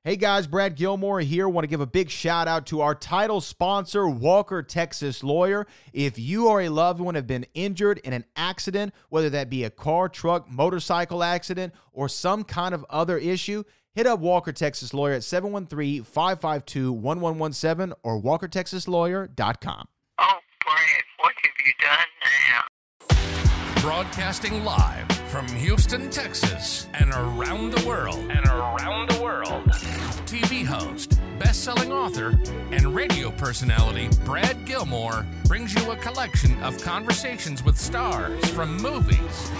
Hey guys, Brad Gilmore here. Want to give a big shout out to our title sponsor, Walker Texas Lawyer. If you or a loved one have been injured in an accident, whether that be a car, truck, motorcycle accident, or some kind of other issue, hit up Walker Texas Lawyer at 713-552-1117 or walkertexaslawyer.com. Oh, Brad, what have you done now? Broadcasting live from Houston, Texas, and around the world. TV host, best-selling author, and radio personality Brad Gilmore brings you a collection of conversations with stars from movies.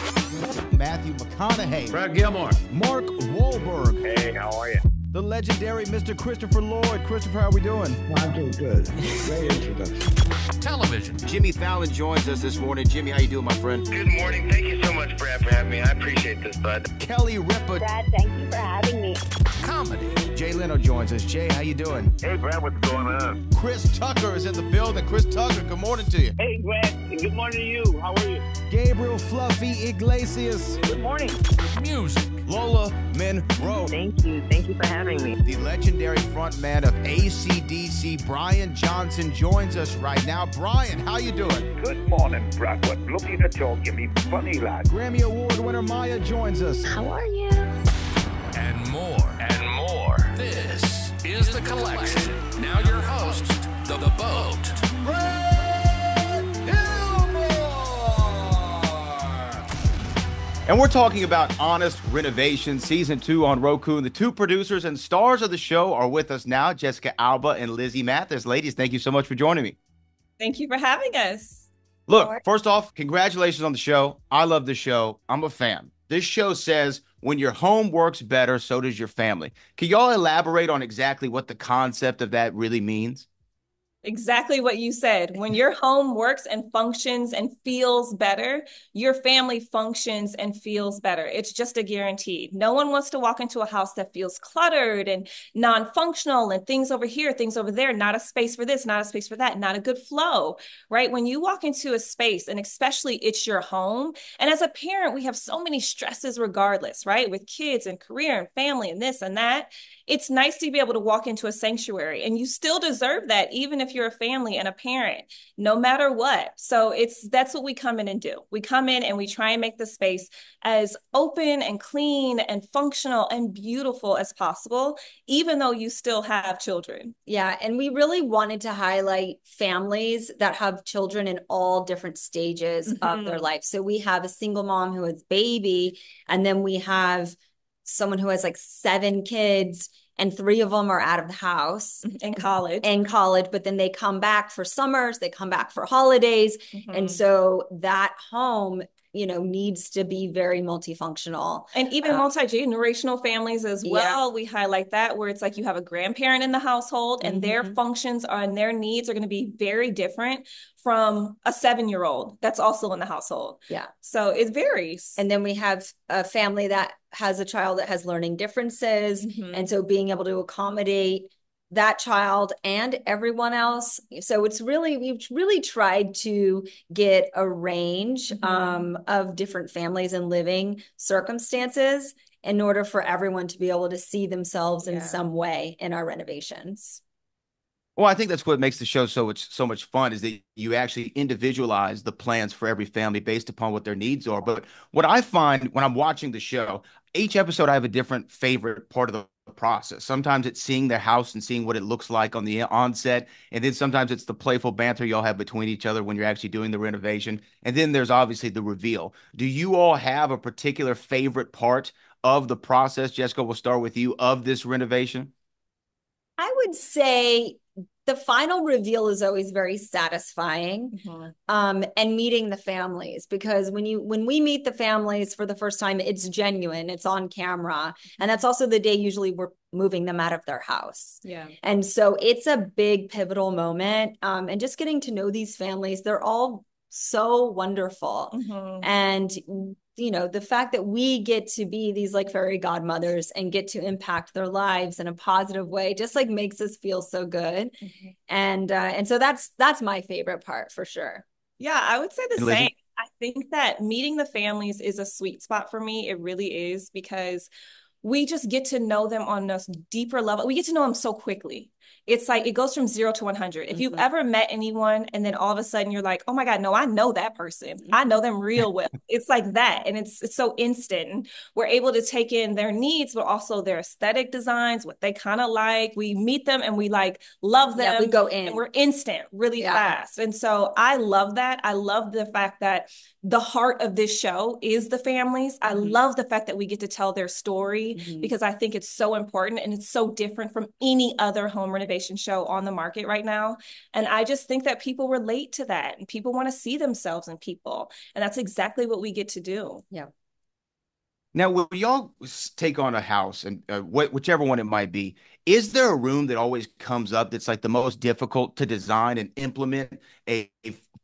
Matthew McConaughey. Brad Gilmore. Mark Wahlberg. Hey, how are you? The legendary Mr. Christopher Lloyd. Christopher, how are we doing? I'm doing good. Great introduction. Television. Jimmy Fallon joins us this morning. Jimmy, how you doing, my friend? Good morning. Thank you so much, Brad, for having me. I appreciate this, bud. Kelly Ripa. Brad, thank you for having me. Comedy. Jay Leno joins us. Jay, how you doing? Hey, Brad, what's going on? Chris Tucker is in the building. Chris Tucker, good morning to you. Hey, Brad. Good morning to you. How are you? Gabriel Fluffy Iglesias. Good morning. Music. Lola Monroe. Thank you. Thank you for having me. The legendary frontman of AC/DC, Brian Johnson, joins us right now. Brian, how you doing? Good morning, Brad. What looking to talk you me funny, lad. Grammy Award winner Maya joins us. How are you? And more. This is The Collection. Now your host, The Boat. And we're talking about Honest Renovation Season 2 on Roku. And the two producers and stars of the show are with us now, Jessica Alba and Lizzy Mathis. Ladies, thank you so much for joining me. Thank you for having us. Look, first off, congratulations on the show. I love the show. I'm a fan. This show says when your home works better, so does your family. Can y'all elaborate on exactly what the concept of that really means? Exactly what you said. When your home works and functions and feels better, your family functions and feels better. It's just a guaranteed. No one wants to walk into a house that feels cluttered and non-functional and things over here, things over there, not a space for this, not a space for that, not a good flow, right? When you walk into a space, and especially it's your home, and as a parent, we have so many stresses regardless, right? With kids and career and family and this and that. It's nice to be able to walk into a sanctuary, and you still deserve that, even if you're a family and a parent, no matter what. So that's what we come in and do. We come in and we try and make the space as open and clean and functional and beautiful as possible, even though you still have children. Yeah. And we really wanted to highlight families that have children in all different stages of their life. So we have a single mom who has baby, and then we have someone who has like 7 kids and 3 of them are out of the house in college, but then they come back for summers, they come back for holidays. And so that home, needs to be very multifunctional. And even multi-generational families as well. Yeah. We highlight that, where it's like you have a grandparent in the household and their functions and their needs are going to be very different from a 7-year-old that's also in the household. Yeah. So it varies. And then we have a family that has a child that has learning differences. And so being able to accommodate that child and everyone else. So we've really tried to get a range of different families and living circumstances in order for everyone to be able to see themselves in some way in our renovations. Well, I think that's what makes the show so much fun, is that you actually individualize the plans for every family based upon what their needs are. But what I find when I'm watching the show, each episode I have a different favorite part of the process. Sometimes it's seeing their house and seeing what it looks like on the onset. And then sometimes it's the playful banter y'all have between each other when you're actually doing the renovation. And then there's obviously the reveal. Do you all have a particular favorite part of the process? Jessica, we'll start with you, of this renovation. I would say the final reveal is always very satisfying, and meeting the families, because when we meet the families for the first time, it's genuine, it's on camera. And that's also the day usually we're moving them out of their house. Yeah. And so it's a big pivotal moment. And just getting to know these families, they're all so wonderful. And the fact that we get to be these like fairy godmothers and get to impact their lives in a positive way just like makes us feel so good. And so that's my favorite part for sure. Yeah, I would say the same. I think that meeting the families is a sweet spot for me. It really is, because we just get to know them on a deeper level. We get to know them so quickly. It's like it goes from 0 to 100. If you've ever met anyone and then all of a sudden you're like, oh my God, no, I know that person. I know them real well. It's like that. And it's so instant. And we're able to take in their needs, but also their aesthetic designs, what they kind of like. We meet them and we like love them. Yeah, we go in. And we're instant, really fast. And so I love that. I love the fact that the heart of this show is the families. I love the fact that we get to tell their story because I think it's so important and it's so different from any other home renovation show on the market right now. And I just think that people relate to that and people want to see themselves in people. And that's exactly what we get to do. Yeah. Now, when y'all take on a house and whichever one it might be, is there a room that always comes up that's like the most difficult to design and implement a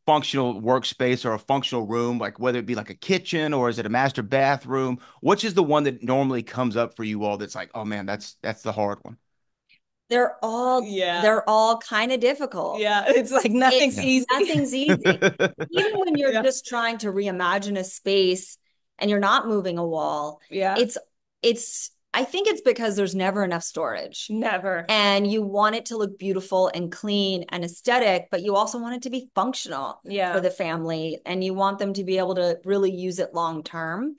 functional workspace or a functional room, like whether it be like a kitchen or is it a master bathroom? Which is the one that normally comes up for you all that's like, oh man, that's the hard one. They're all kind of difficult. Yeah, it's like nothing's easy. Nothing's easy. Even when you're just trying to reimagine a space and you're not moving a wall. Yeah. It's I think it's because there's never enough storage. Never. And you want it to look beautiful and clean and aesthetic, but you also want it to be functional for the family. And you want them to be able to really use it long term.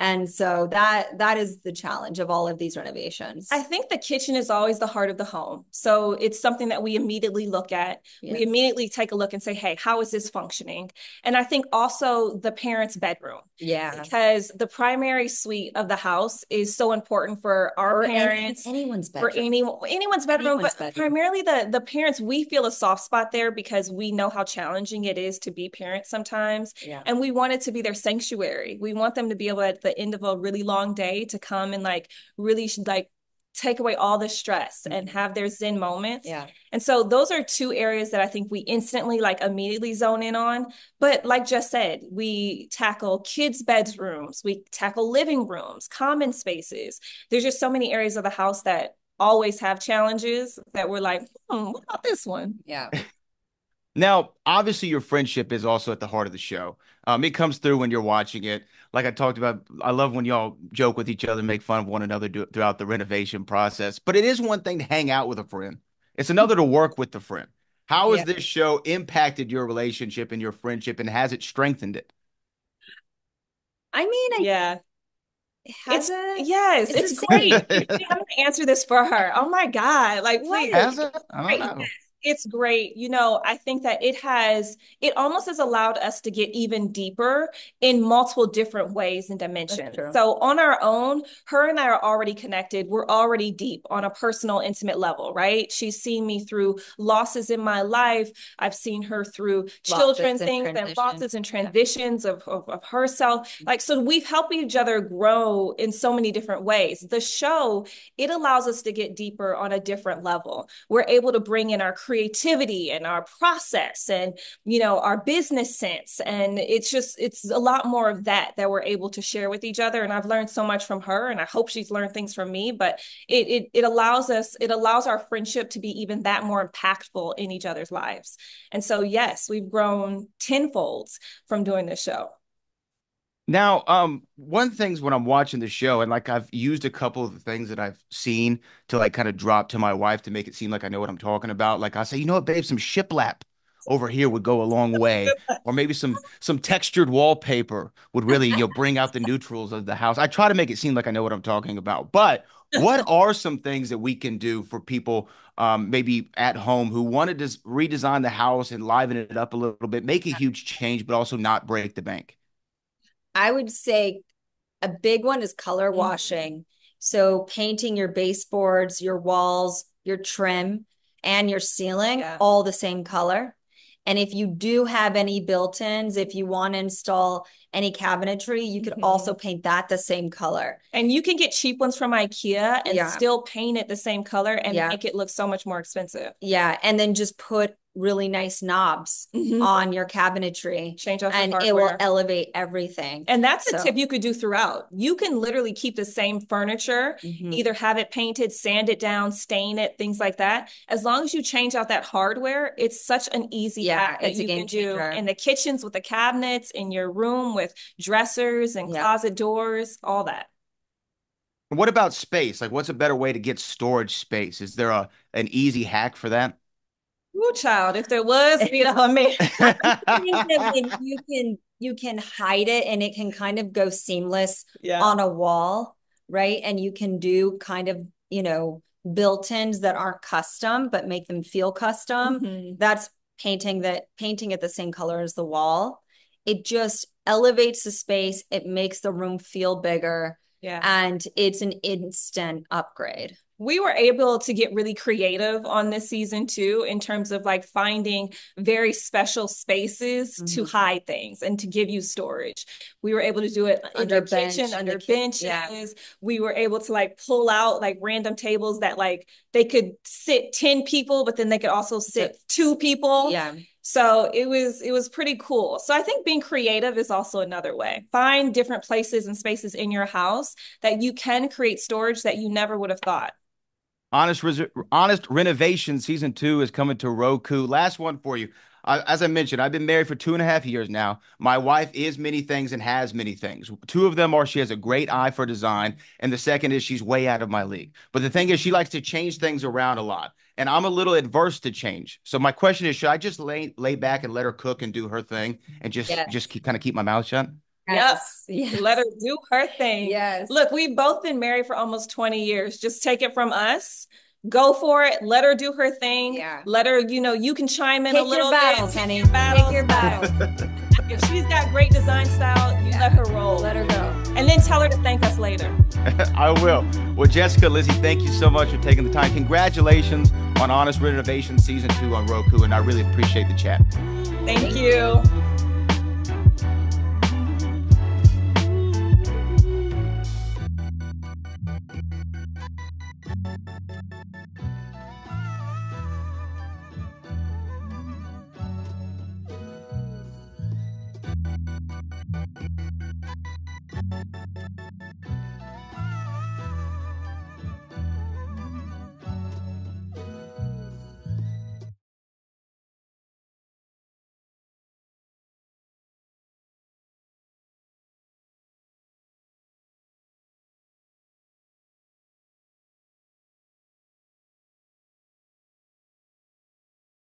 And so that is the challenge of all of these renovations. I think the kitchen is always the heart of the home. So it's something that we immediately look at. Yeah. We immediately take a look and say, hey, how is this functioning? And I think also the parents' bedroom. Yeah. Because the primary suite of the house is so important for our parents. Anyone's bedroom. For anyone's bedroom. But primarily the parents, we feel a soft spot there because we know how challenging it is to be parents sometimes. Yeah. And we want it to be their sanctuary. We want them to be able at the end of a really long day to come and like really like take away all the stress and have their Zen moments. Yeah. And so those are two areas that I think we instantly like immediately zone in on. But like Jess said, we tackle kids' bedrooms, we tackle living rooms, common spaces. There's just so many areas of the house that always have challenges that we're like, what about this one? Yeah. Now, obviously, your friendship is also at the heart of the show. It comes through when you're watching it. Like I talked about, I love when y'all joke with each other, make fun of one another throughout the renovation process. But it is one thing to hang out with a friend. It's another to work with the friend. How has this show impacted your relationship and your friendship, and has it strengthened it? I mean, it's great. I'm gonna answer this for her. Oh my God. Like, please. Has it? I don't know. It's great. You know, I think that it almost has allowed us to get even deeper in multiple different ways and dimensions. So on our own, her and I are already connected. We're already deep on a personal, intimate level, right? She's seen me through losses in my life. I've seen her through children things and losses and transitions of herself. Like, so we've helped each other grow in so many different ways. The show, it allows us to get deeper on a different level. We're able to bring in our creativity and our process and, you know, our business sense. And it's a lot more of that we're able to share with each other. And I've learned so much from her and I hope she's learned things from me, but it allows our friendship to be even that more impactful in each other's lives. And so, yes, we've grown tenfold from doing this show. Now, one thing's when I'm watching the show, and like I've used a couple of the things that I've seen to like kind of drop to my wife to make it seem like I know what I'm talking about. Like I say, you know what, babe, some shiplap over here would go a long way, or maybe some textured wallpaper would really, bring out the neutrals of the house. I try to make it seem like I know what I'm talking about. But what are some things that we can do for people, maybe at home who wanted to redesign the house and liven it up a little bit, make a huge change, but also not break the bank? I would say a big one is color washing. So painting your baseboards, your walls, your trim, and your ceiling all the same color. And if you do have any built-ins, if you want to install any cabinetry, you could also paint that the same color. And you can get cheap ones from IKEA and still paint it the same color and make it look so much more expensive. Yeah. And then just put really nice knobs on your cabinetry. Change out and it will elevate everything. And that's a tip you could do throughout. You can literally keep the same furniture, either have it painted, sand it down, stain it, things like that. As long as you change out that hardware, it's such an easy hack that you can do in the kitchens with the cabinets, in your room with dressers and closet doors, all that. What about space? Like, what's a better way to get storage space? Is there an easy hack for that? Ooh, child, if there was, you know, I mean, I think that when you can hide it and it can kind of go seamless on a wall, right? And you can do kind of, built-ins that aren't custom, but make them feel custom. That's painting it the same color as the wall. It just elevates the space. It makes the room feel bigger. Yeah. And it's an instant upgrade. We were able to get really creative on this season too, in terms of like finding very special spaces to hide things and to give you storage. We were able to do it in the kitchen, under benches. Yeah. We were able to like pull out like random tables that like they could sit 10 people, but then they could also sit 2 people. Yeah. So it was pretty cool. So I think being creative is also another way. Find different places and spaces in your house that you can create storage that you never would have thought. Honest Renovation season 2 is coming to Roku. Last one for you. As I mentioned, I've been married for 2.5 years now. My wife is many things and has many things. 2 of them are she has a great eye for design, and the second is she's way out of my league. But the thing is, she likes to change things around a lot, and I'm a little adverse to change. So my question is, should I just lay back and let her cook and do her thing, and just kind of keep my mouth shut? Yes. Let her do her thing. Yes. Look, we've both been married for almost 20 years. Just take it from us. Go for it. Let her do her thing. Yeah. Let her, you can chime in Pick a little your battles, bit. honey. Pick your battles. If she's got great design style, you let her roll. Let her go. And then tell her to thank us later. I will. Well, Jessica, Lizzy, thank you so much for taking the time. Congratulations on Honest Renovation season 2 on Roku, and I really appreciate the chat. Thank you.